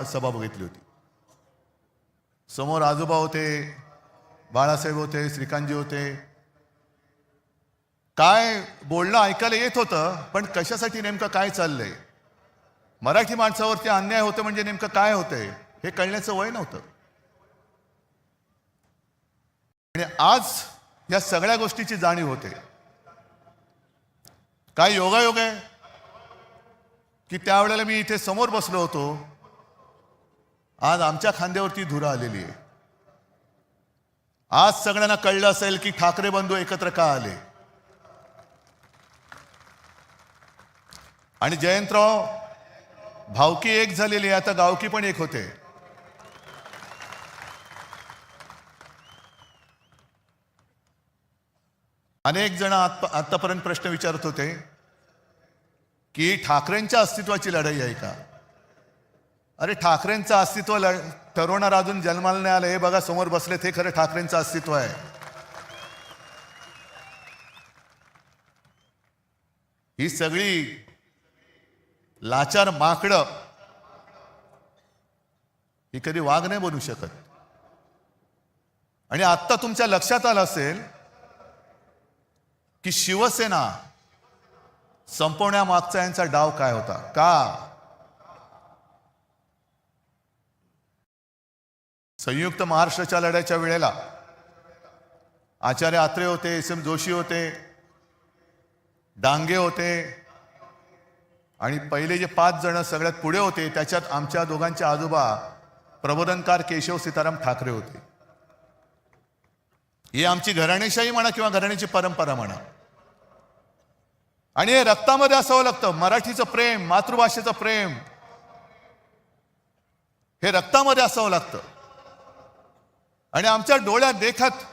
सभा बघितली होती. समोर आजोबा होते, बाळासाहेब होते, श्रीकांतजी होते. काय बोलणं ऐकायला येत होतं, पण कशासाठी नेमकं काय चाललंय, मराठी माणसावरती अन्याय होतं म्हणजे नेमकं काय होतंय हे कळण्याचं वय नव्हतं. आणि आज या सगळ्या गोष्टीची जाणीव होते. काय योगायोग आहे की त्यावेळेला मी इथे समोर बसलो होतो, आज आमच्या खांद्यावरती धुरा आलेली आहे. आज सगळ्यांना कळलं असेल की ठाकरे बंधू एकत्र का आले. आणि जयंतराव, भावकी एक झालेली, आता गावकी पण एक होते. अनेक जण आतापर्यंत प्रश्न विचारत होते की ठाकरेंच्या अस्तित्वाची लढाई आहे का. अरे ठाकरेंचं अस्तित्व ठरवणार अजून जन्माला नाही आलं. हे बघा समोर बसले, ते खरं ठाकरेंचं अस्तित्व आहे. ही सगळी लाचार माकडं ही कधी वाघ नाही बनू शकत. आणि आत्ता तुमच्या लक्षात आलं असेल की शिवसेना संपवण्यामागचा यांचा डाव काय होता. का संयुक्त महाराष्ट्राच्या लढ्याच्या वेळेला आचार्य आत्रे होते, एस.एम. जोशी होते, डांगे होते, आणि पहिले जे 5 जण सगळ्यात पुढे होते त्याच्यात आमच्या दोघांचे आजोबा प्रबोधनकार केशव सीताराम ठाकरे होते. ही आमची घराणेशाही म्हणा किंवा घराण्याची परंपरा म्हणा. आणि हे रक्तामध्ये असावं लागतं. मराठीचं प्रेम, मातृभाषेचं प्रेम हे रक्तामध्ये असावं लागतं. आणि आमच्या डोळ्यात देखत